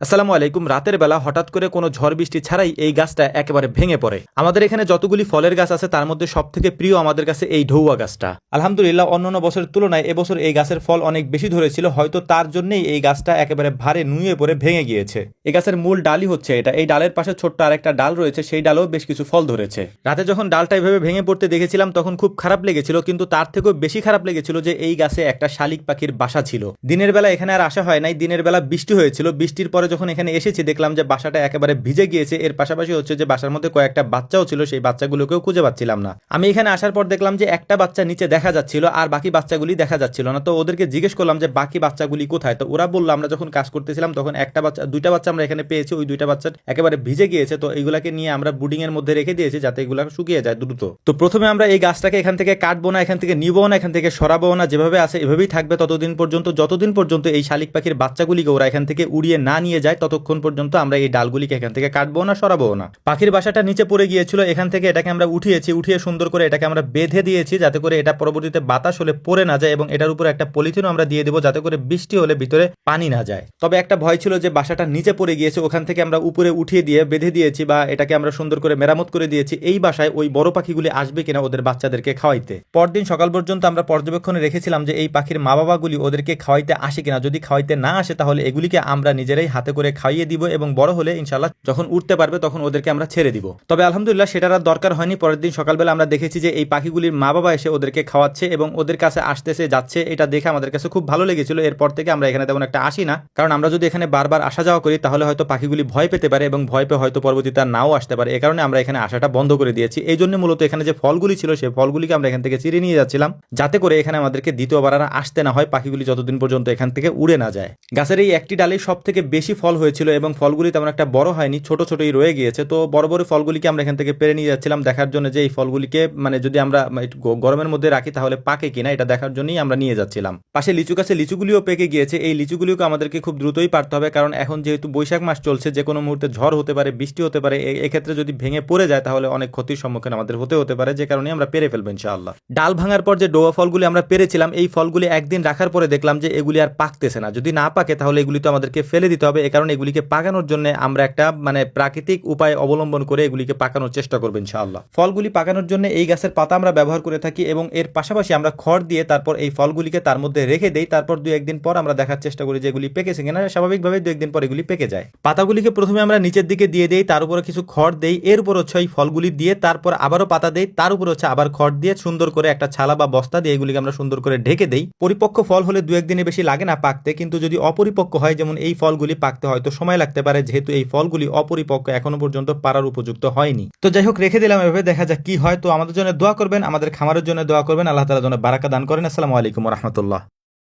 আসসালামু আলাইকুম। রাতের বেলা হঠাৎ করে কোনো ঝড় বৃষ্টি ছাড়াই এই গাছটা একেবারে ভেঙে পড়ে। আমাদের এখানে যতগুলি ফলের গাছ আছে তার মধ্যে সবথেকে প্রিয় আমাদের কাছে এই ঢৌয়া গাছটা। আলহামদুলিল্লাহ অন্যান্য বছরের তুলনায় এবছর এই গাছের ফল অনেক বেশি ধরেছিল, হয়তো তার জন্যই এই গাছটা একেবারে ভারে নুয়ে পড়ে ভেঙে গিয়েছে। এই গাছের মূল ডালই হচ্ছে এটা। এই ডালের পাশে ছোট্ট আরেকটা ডাল রয়েছে, সেই ডালেও বেশ কিছু ফল ধরেছে। রাতে যখন ডালটা এভাবে ভেঙে পড়তে দেখেছিলাম তখন খুব খারাপ লেগেছিল, কিন্তু তার থেকেও বেশি খারাপ লেগেছিল যে এই গাছে একটা শালিক পাখির বাসা ছিল। দিনের বেলা এখানে আর আসা হয় নাই, দিনের বেলা বৃষ্টি হয়েছিল। বৃষ্টির পরে যখন এখানে এসেছি দেখলাম যে বাসাটা একেবারে ভিজে গিয়েছে। এর পাশাপাশি হচ্ছে যে বাসার মধ্যে কয়েকটা বাচ্চাও ছিল, সেই বাচ্চাগুলোকেও খুঁজে পাচ্ছিলাম না। আমি এখানে আসার পর দেখলাম যে একটা বাচ্চা নিচে দেখা যাচ্ছিল আর বাকি বাচ্চাগুলি দেখা যাচ্ছিল না। তো ওদেরকে জিজ্ঞেস করলাম যে বাকি বাচ্চাগুলি কোথায়। তো ওরা বললো আমরা যখন কাজ করতেছিলাম তখন দুইটা বাচ্চা আমরা এখানে পেয়েছি, ওই দুইটা বাচ্চা একেবারে ভিজে গিয়েছে। তো এইগুলাকে নিয়ে আমরা বুডিং এর মধ্যে রেখে দিয়েছি যাতে এগুলা শুকিয়ে যায় দ্রুত। তো প্রথমে আমরা এই গাছটাকে এখান থেকে কাটবো না, এখান থেকে নিবো না, এখান থেকে সরাবো না, যেভাবে আছে এভাবেই থাকবে ততদিন পর্যন্ত, যতদিন পর্যন্ত এই শালিক পাখির বাচ্চাগুলিকে ওরা এখান থেকে উড়িয়ে না নিয়ে যায় ততক্ষণ পর্যন্ত আমরা এই ডালগুলিকে এখান থেকে কাটবো না, সরাবো না। পাখির বাসাটা নিচে পড়ে গিয়েছিল, এখান থেকে এটাকে আমরা উঠিয়ে সুন্দর করে এটাকে আমরা বেঁধে দিয়েছি যাতে করে এটা পরবর্তীতে বাতাস হলে পড়ে না যায়, এবং এটার উপরে একটা পলিথিনও আমরা দিয়ে দেবো যাতে করে বৃষ্টি হলে ভিতরে পানি না যায়। তবে একটা ভয় ছিল যে বাসাটা নিচে পড়ে গিয়েছে, ওখান থেকে আমরা উপরে উঠিয়ে দিয়ে বেঁধে দিয়েছি বা এটাকে আমরা সুন্দর করে মেরামত করে দিয়েছি। এই বাসায় ওই বড় পাখিগুলি আসবে কিনা ওদের বাচ্চাদেরকে খাওয়াইতে। পরদিন সকাল পর্যন্ত আমরা পর্যবেক্ষণে রেখেছিলাম যে এই পাখির মা বাবাগুলি ওদেরকে খাওয়াইতে আসে কিনা। যদি খাওয়াইতে না আসে তাহলে এগুলিকে আমরা নিজেরাই হাতে করে খাইয়ে দিব, এবং বড় হলে ইনশাল্লাহ যখন উঠতে পারবে তখন ওদেরকে আমরা ছেড়ে দিব। তবে আলহামদুলিল্লাহ সেটার আর দরকার হয়নি। পরের দিন সকালবেলা আমরা দেখেছি যে এই পাখিগুলির মা বাবা এসে ওদেরকে খাওয়াচ্ছে এবং ওদের কাছে আসতেছে যাচ্ছে। এটা দেখে আমাদের কাছে খুব ভালো লেগেছিল। এরপর থেকে আমরা এখানে তেমন একটা আসি না, কারণ আমরা যদি এখানে বারবার আসা যাওয়া করি তাহলে হয়তো পাখিগুলি ভয় পেতে পারে এবং ভয় পেয়ে হয়তো পরবর্তীতে নাও আসতে পারে। এ কারণে আমরা এখানে আসাটা বন্ধ করে দিয়েছি। এই জন্য মূলত এখানে যে ফলগুলি ছিল সেই ফলগুলিকে আমরা এখান থেকে চিরে নিয়ে যাচ্ছিলাম যাতে করে এখানে আমাদেরকে দ্বিতীয়বার আর আসতে না হয়, পাখিগুলি যতদিন পর্যন্ত এখান থেকে উড়ে না যায়। গাছের এই একটি ডালেই সব থেকে বেশি ফল হয়েছিল এবং ফলগুলি তেমন একটা বড় হয়নি, ছোট ছোটই রয়ে গিয়েছে। তো বড় বড় ফলগুলিকে আমরা এখান থেকে পেরে নিয়ে যাচ্ছিলাম দেখার জন্য যে এই ফলগুলিকে যদি আমরা গরমের মধ্যে রাখি তাহলে পাকে কিনা, এটা দেখার জন্যই আমরা নিয়ে যাচ্ছিলাম। পাশে লিচু গাছে লিচুগুলিও পেকে গিয়েছে। এই লিচুগুলিকে আমাদেরকে খুব দ্রুতই পারতে হবে, কারণ এখন যেহেতু বৈশাখ মাস চলছে, যে কোনো মুহূর্তে ঝড় হতে পারে, বৃষ্টি হতে পারে। এক্ষেত্রে যদি ভেঙে পড়ে যায় তাহলে অনেক ক্ষতির সম্মুখীন আমাদের হতে পারে, যে কারণে আমরা পেরে ফেলবো ইনশাআল্লাহ। ডাল ভাঙার পর যে ডোয়া ফলগুলি আমরা পেরেছিলাম, এই ফলগুলি একদিন রাখার পরে দেখলাম যে এগুলি আর পাকতেছে না। যদি না পাকে তাহলে এগুলি তো আমাদেরকে ফেলে দিতে হবে। এ কারণে এগুলিকে পাকানোর জন্য আমরা একটা প্রাকৃতিক উপায় অবলম্বন করে এগুলিকে পাকানোর চেষ্টা করবো ইনশাআল্লাহ। ফলগুলি পাকানোর জন্য এই গাছের পাতা আমরা ব্যবহার করে থাকি এবং এর পাশাপাশি আমরা খড় দিয়ে তারপর এই ফলগুলিকে তার মধ্যে রেখে দেই। তারপর 2-1 দিন পর আমরা দেখার চেষ্টা করি যে এগুলি পেকেছে কিনা। স্বাভাবিকভাবে 2-1 দিন পর এগুলি পেকে যায়। পাতাগুলিকে প্রথমে আমরা নিচের দিকে দিয়ে দেই, তার উপরে কিছু খড় দেই, এর উপর হচ্ছে এই ফলগুলি দিয়ে তারপর আবারও পাতা দেই, তার উপর হচ্ছে আবার খড় দিয়ে সুন্দর করে একটা ছালা বা বস্তা দিয়ে এগুলিকে আমরা সুন্দর করে ঢেকে দেই। পরিপক্ক ফল হলে 2-1 দিনে বেশি লাগে না পাকতে, কিন্তু যদি অপরিপক্ক হয়, যেমন এই ফলগুলি, পাকতে হয়তো সময় লাগতে পারে যেহেতু এই ফলগুলি অপরিপক্ক, এখনো পর্যন্ত পারার উপযুক্ত হয়নি। তো যাই হোক, রেখে দিলাম এভাবে, দেখা যাক কি হয়। তো আমাদের জন্য দোয়া করবেন, আমাদের খামারের জন্য দোয়া করবেন, আল্লাহ তাআলা যেন বারাকা দান করেন। আসসালামু আলাইকুম ওয়া রাহমাতুল্লাহ।